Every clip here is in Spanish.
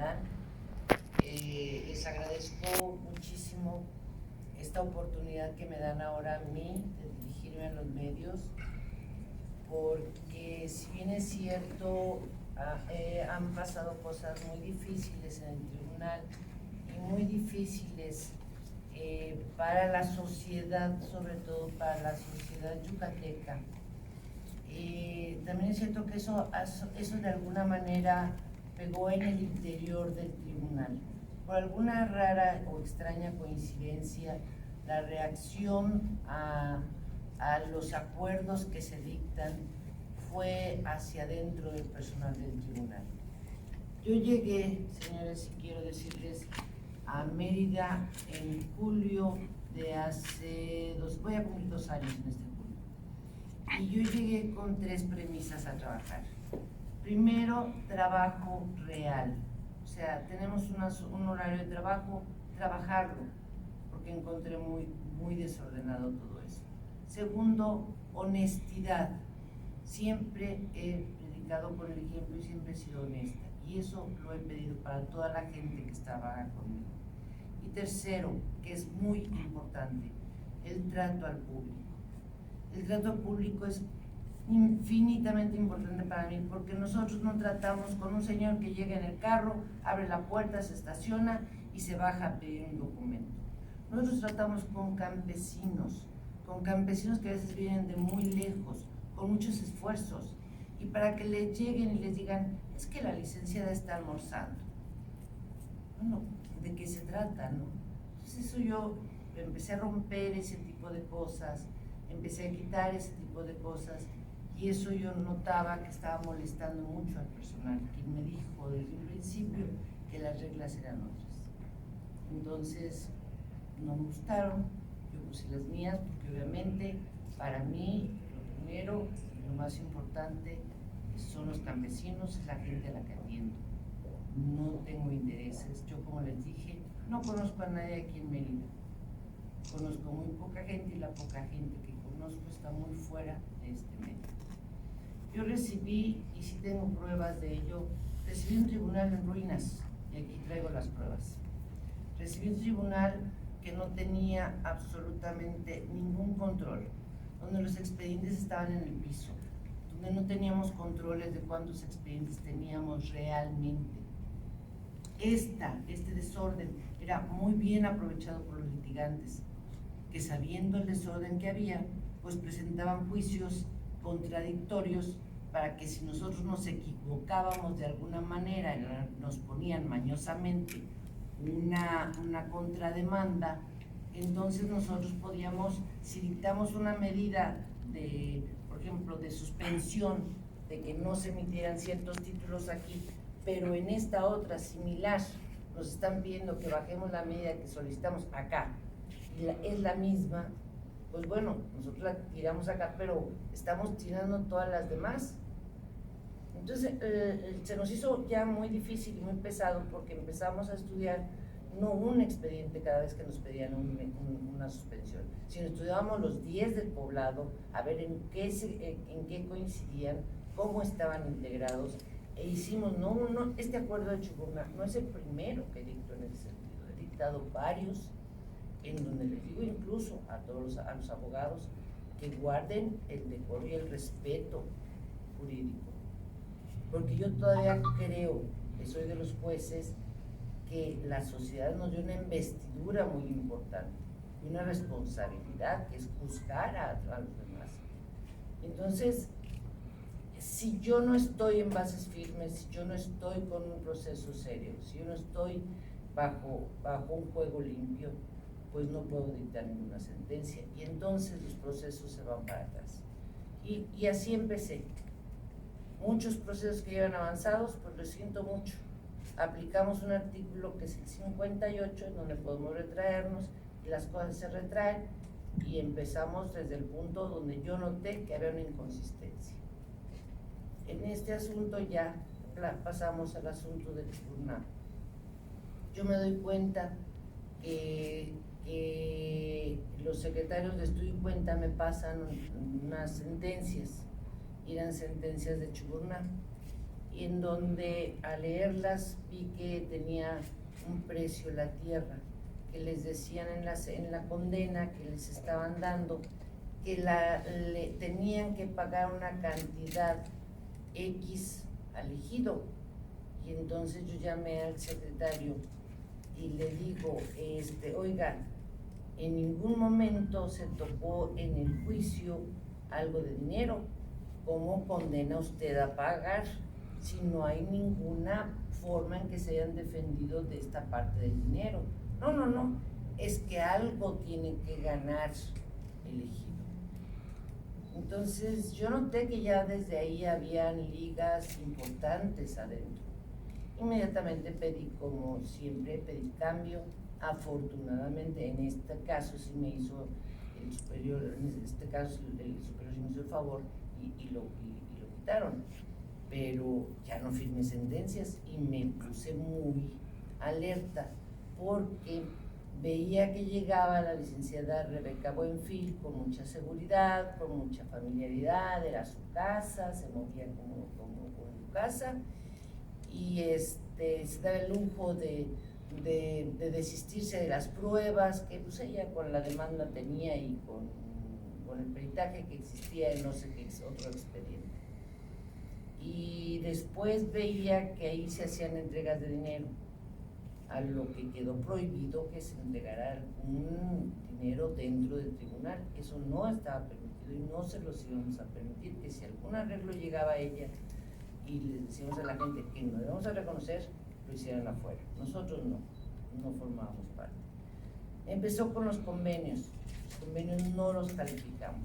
dan. Les agradezco muchísimo esta oportunidad que me dan ahora a mí de dirigirme a los medios, porque si bien es cierto, han pasado cosas muy difíciles en el tribunal y muy difíciles para la sociedad, sobre todo para la sociedad yucateca. También es cierto que eso de alguna manera pegó en el interior del tribunal. Por alguna rara o extraña coincidencia, la reacción a los acuerdos que se dictan fue hacia adentro del personal del tribunal. Yo llegué, señores, y quiero decirles, a Mérida en julio de hace voy a cumplir 2 años en este julio. Y yo llegué con 3 premisas a trabajar. Primero, trabajo real. O sea, tenemos un horario de trabajo, trabajarlo, porque encontré muy desordenado todo eso. Segundo, honestidad. Siempre he predicado por el ejemplo y siempre he sido honesta. Y eso lo he pedido para toda la gente que trabaja conmigo. Y tercero, que es muy importante, el trato al público. El trato al público es infinitamente importante para mí, porque nosotros no tratamos con un señor que llega en el carro, abre la puerta, se estaciona y se baja a pedir un documento. Nosotros tratamos con campesinos que a veces vienen de muy lejos, con muchos esfuerzos, y para que les lleguen y les digan, es que la licenciada está almorzando. Bueno, ¿de qué se trata, no? Entonces eso yo empecé a romper ese tipo de cosas, empecé a quitar ese tipo de cosas, y eso yo notaba que estaba molestando mucho al personal, quien me dijo desde un principio que las reglas eran otras. Entonces no me gustaron, yo puse las mías, porque obviamente para mí lo primero y lo más importante son los campesinos, es la gente a la que atiendo. No tengo intereses, yo como les dije, no conozco a nadie aquí en Mérida, conozco muy poca gente y la poca gente que conozco está muy fuera de este medio. Yo recibí, y sí tengo pruebas de ello, recibí un tribunal en ruinas, y aquí traigo las pruebas. Recibí un tribunal que no tenía absolutamente ningún control, donde los expedientes estaban en el piso, donde no teníamos controles de cuántos expedientes teníamos realmente. Este desorden era muy bien aprovechado por los litigantes, que sabiendo el desorden que había, pues presentaban juicios contradictorios para que si nosotros nos equivocábamos de alguna manera, nos ponían mañosamente una contrademanda, entonces nosotros podíamos, si dictamos una medida de, por ejemplo, de suspensión, de que no se emitieran ciertos títulos aquí, pero en esta otra similar nos están pidiendo que bajemos la medida que solicitamos acá, y es la misma, pues bueno, nosotros la tiramos acá, pero estamos tirando todas las demás. Entonces se nos hizo ya muy difícil y muy pesado, porque empezamos a estudiar no un expediente cada vez que nos pedían una suspensión, sino estudiábamos los 10 del poblado, a ver en qué coincidían, cómo estaban integrados, e hicimos, este acuerdo de Chuburná no es el primero que dicto en ese sentido, he dictado varios, en donde les digo incluso a los abogados que guarden el decoro y el respeto jurídico, porque yo todavía creo, que soy de los jueces, que la sociedad nos dio una investidura muy importante y una responsabilidad, que es juzgar a los demás. Entonces, si yo no estoy en bases firmes, si yo no estoy con un proceso serio, si yo no estoy bajo un juego limpio, pues no puedo dictar ninguna sentencia, y entonces los procesos se van para atrás. Y así empecé. Muchos procesos que llevan avanzados, pues lo siento mucho. Aplicamos un artículo que es el 58, en donde podemos retraernos, y las cosas se retraen, y empezamos desde el punto donde yo noté que había una inconsistencia. En este asunto ya pasamos al asunto del tribunal. Yo me doy cuenta que los secretarios de estudio y cuenta me pasan unas sentencias, y eran sentencias de Chuburná. y en donde al leerlas vi que tenía un precio la tierra, que les decían en la condena que les estaban dando, que le tenían que pagar una cantidad X al ejido. Y entonces yo llamé al secretario y le digo, oiga, en ningún momento se tocó en el juicio algo de dinero. ¿Cómo condena usted a pagar si no hay ninguna forma en que se hayan defendido de esta parte del dinero? No, es que algo tiene que ganar el ejido. Entonces yo noté que ya desde ahí habían ligas importantes adentro. Inmediatamente pedí, como siempre, pedí cambio. Afortunadamente, en este caso sí me hizo el superior, en este caso el superior sí me hizo el favor y lo quitaron. Pero ya no firmé sentencias y me puse muy alerta porque veía que llegaba la licenciada Rebeca Buenfil con mucha seguridad, con mucha familiaridad, era su casa, se movía como su casa, y se daba el lujo de desistirse de las pruebas que pues ella con la demanda tenía y con el peritaje que existía en no sé qué otro expediente. Y después veía que ahí se hacían entregas de dinero, a lo que quedó prohibido que se entregara un dinero dentro del tribunal. Eso no estaba permitido y no se los íbamos a permitir, que si algún arreglo llegaba a ella y les decíamos a la gente que no íbamos a reconocer, lo hicieran afuera. Nosotros no formábamos parte. Empezó con los convenios no los calificamos.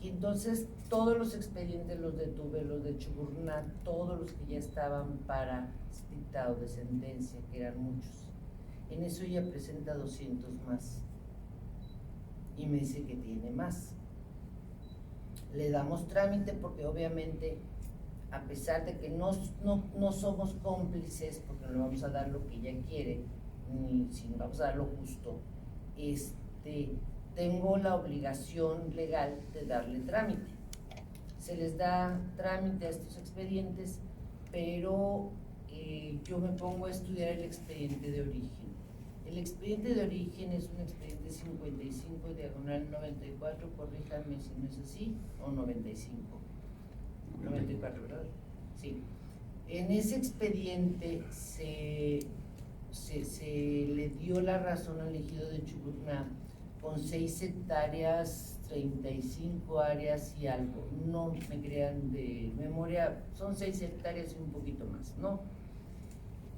Y entonces todos los expedientes los detuve, los de Chuburná, todos los que ya estaban para dictado de sentencia, que eran muchos. En eso ella presenta 200 más y me dice que tiene más. Le damos trámite porque obviamente, a pesar de que no somos cómplices, porque no le vamos a dar lo que ella quiere, ni si no vamos a dar lo justo, tengo la obligación legal de darle trámite. Se les da trámite a estos expedientes, pero yo me pongo a estudiar el expediente de origen. El expediente de origen es un expediente 55 diagonal 94, corríjanme si no es así, o 95. 94, ¿verdad? Sí. En ese expediente se le dio la razón al ejido de Chuburná con 6 hectáreas, 35 áreas y algo. No me crean de memoria, son 6 hectáreas y un poquito más, ¿no?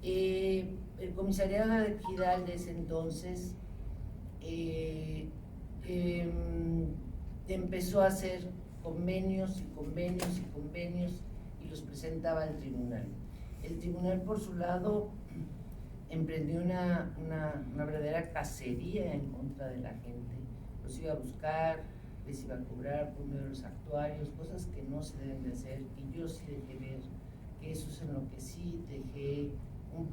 El comisariado de Ejidal de ese entonces empezó a hacer convenios y los presentaba al tribunal. El tribunal, por su lado, emprendió una verdadera cacería en contra de la gente. Los iba a buscar, les iba a cobrar por medio de los actuarios, cosas que no se deben de hacer, y yo sí dejé ver que eso es en lo que sí dejé un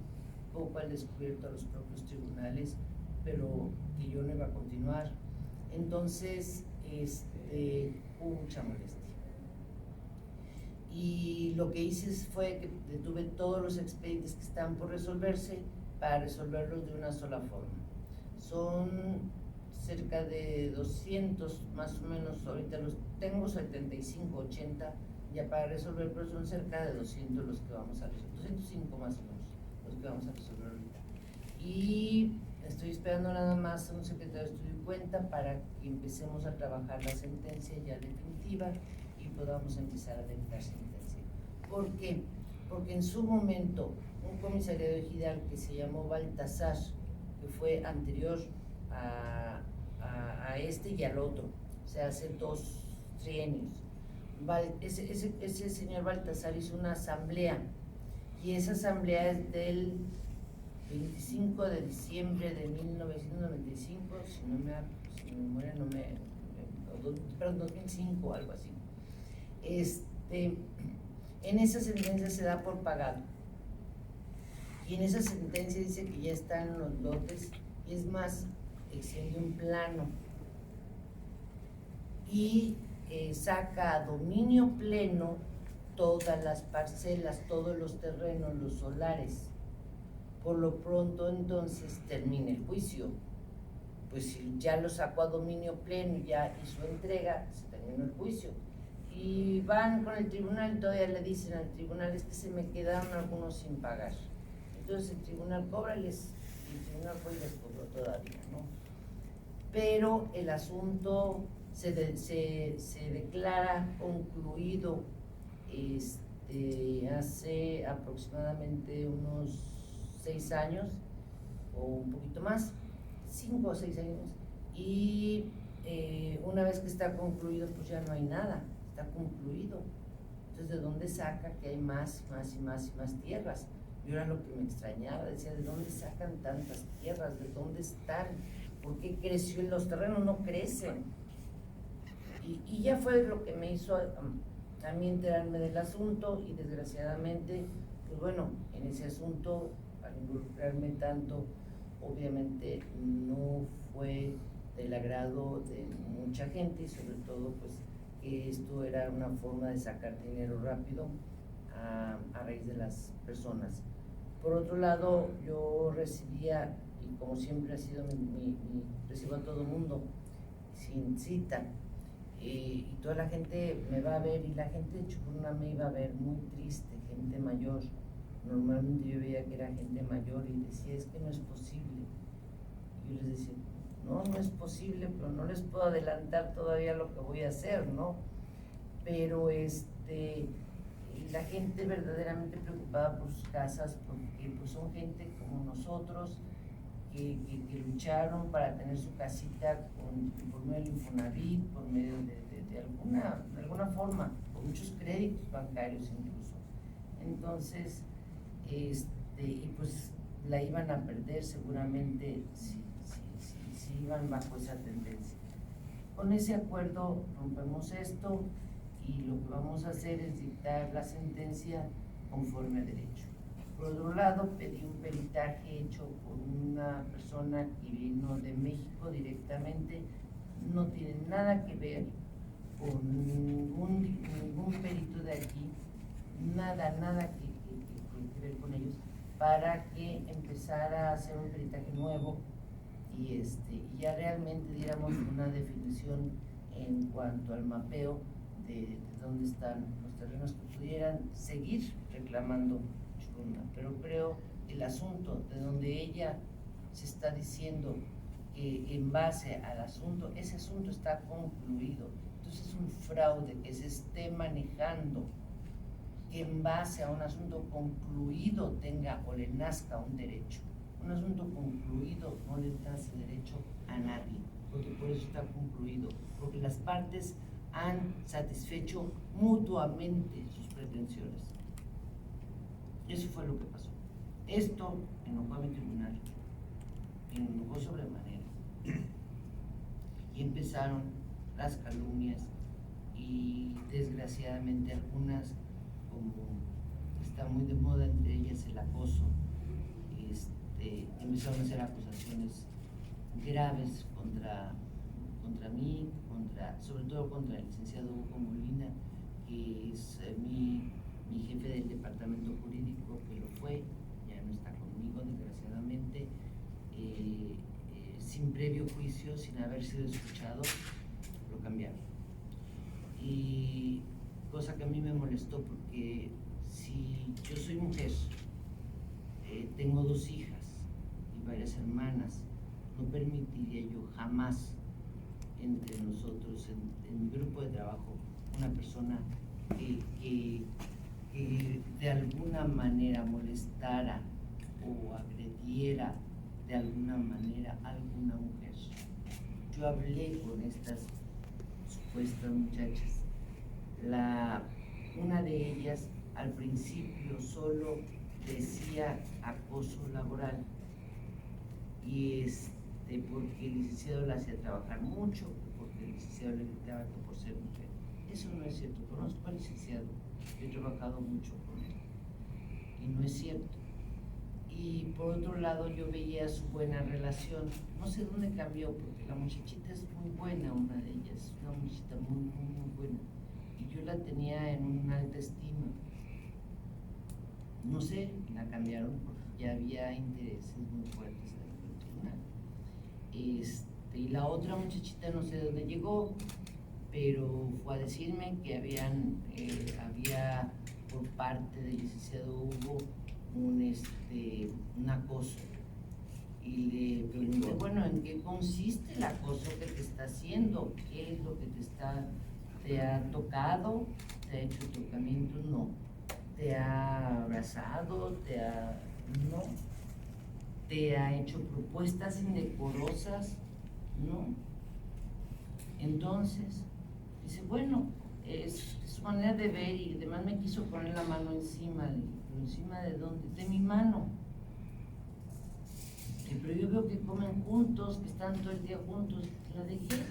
poco al descubierto a los propios tribunales, pero que yo no iba a continuar. Entonces hubo mucha molestia. Y lo que hice fue que detuve todos los expedientes que estaban por resolverse para resolverlos de una sola forma. Son cerca de 200 más o menos, ahorita los tengo 75, 80 ya para resolver, pero son cerca de 200 los que vamos a resolver, 205 más o menos los que vamos a resolver ahorita. Y estoy esperando nada más a un secretario de estudio y cuenta para que empecemos a trabajar la sentencia ya definitiva y podamos empezar a dictar sentencia. ¿Por qué? Porque en su momento un comisariado ejidal que se llamó Baltasar, que fue anterior a este y al otro, o sea, hace 2 trienios, ese señor Baltasar hizo una asamblea, y esa asamblea es del 25 de diciembre de 1995, si mi memoria no me, perdón, 2005, algo así. En esa sentencia se da por pagado, y en esa sentencia dice que ya están los lotes, y es más, extiende un plano y saca a dominio pleno todas las parcelas, todos los terrenos, los solares. Por lo pronto entonces termina el juicio. Pues si ya lo sacó a dominio pleno y ya hizo entrega, se terminó el juicio. Y van con el tribunal y todavía le dicen al tribunal, es que se me quedaron algunos sin pagar. Entonces el tribunal cobra y el tribunal fue y les cobró todavía, ¿no? Pero el asunto se declara concluido hace aproximadamente unos 6 años o un poquito más, 5 o 6 años, y una vez que está concluido, pues ya no hay nada, está concluido. Entonces, ¿de dónde saca que hay más tierras? Yo era lo que me extrañaba, decía, ¿de dónde sacan tantas tierras? ¿De dónde están? ¿Por qué creció? Los terrenos no crecen. Y ya fue lo que me hizo a mí enterarme del asunto, y desgraciadamente, pues bueno, en ese asunto, al involucrarme tanto, obviamente no fue del agrado de mucha gente, y sobre todo pues que esto era una forma de sacar dinero rápido a raíz de las personas. Por otro lado, yo recibía, y como siempre ha sido recibo a todo mundo sin cita, y toda la gente me va a ver, y la gente de Chucuruna me iba a ver muy triste, gente mayor. Normalmente yo veía que era gente mayor y decía, es que no es posible. Y yo les decía, no es posible, pero no les puedo adelantar todavía lo que voy a hacer, ¿no? Pero la gente verdaderamente preocupada por sus casas, porque pues son gente como nosotros, que lucharon para tener su casita por medio del Infonavit, por medio de alguna forma, con muchos créditos bancarios incluso. Entonces, y pues la iban a perder seguramente si iban bajo esa tendencia. Con ese acuerdo rompemos esto, y lo que vamos a hacer es dictar la sentencia conforme a derecho. Por otro lado, pedí un peritaje hecho por una persona que vino de México directamente, no tiene nada que ver con ningún perito de aquí, nada que ver con ellos, para que empezara a hacer un peritaje nuevo y ya realmente diéramos una definición en cuanto al mapeo de dónde están los terrenos que pudieran seguir reclamando Chucuruna. Pero creo el asunto de donde ella se está diciendo que en base al asunto, ese asunto está concluido. Entonces es un fraude que se esté manejando que en base a un asunto concluido tenga o le nazca un derecho. Un asunto concluido no le nace derecho a nadie, porque por eso está concluido, porque las partes han satisfecho mutuamente sus pretensiones. Eso fue lo que pasó. Esto enojó a mi tribunal, enojó sobremanera, y empezaron las calumnias, y desgraciadamente algunas, como está muy de moda entre ellas el acoso, empezaron a hacer acusaciones graves contra mí, sobre todo contra el licenciado Hugo Molina, que es mi jefe del departamento jurídico, que lo fue, ya no está conmigo desgraciadamente, sin previo juicio, sin haber sido escuchado, lo cambiaron. Y cosa que a mí me molestó, porque si yo soy mujer, tengo 2 hijas y varias hermanas, no permitiría yo jamás entre nosotros, en mi grupo de trabajo, una persona que de alguna manera molestara o agrediera de alguna manera a alguna mujer. Yo hablé con estas supuestas muchachas. Una de ellas al principio solo decía acoso laboral, y porque el licenciado la hacía trabajar mucho, porque el licenciado le gritaba que por ser mujer. Eso no es cierto. Conozco al licenciado, yo he trabajado mucho con él, y no es cierto. Y por otro lado, yo veía su buena relación. No sé dónde cambió, porque la muchachita es muy buena, una de ellas, una muchachita muy buena. y yo la tenía en una alta estima. No sé, la cambiaron porque ya había intereses muy fuertes en el tribunal. Y la otra muchachita no sé de dónde llegó, pero fue a decirme que había por parte del licenciado Hugo un acoso. Y le pregunté, bueno, ¿en qué consiste el acoso que te está haciendo? ¿Qué es lo que te ha tocado? ¿Te ha hecho tocamientos? No. ¿Te ha abrazado? No. ¿Te ha hecho propuestas indecorosas? No. Entonces, dice, bueno, es su manera de ver, y además me quiso poner la mano encima. ¿Encima de dónde? De mi mano. Pero yo veo que comen juntos, que están todo el día juntos. La dejé.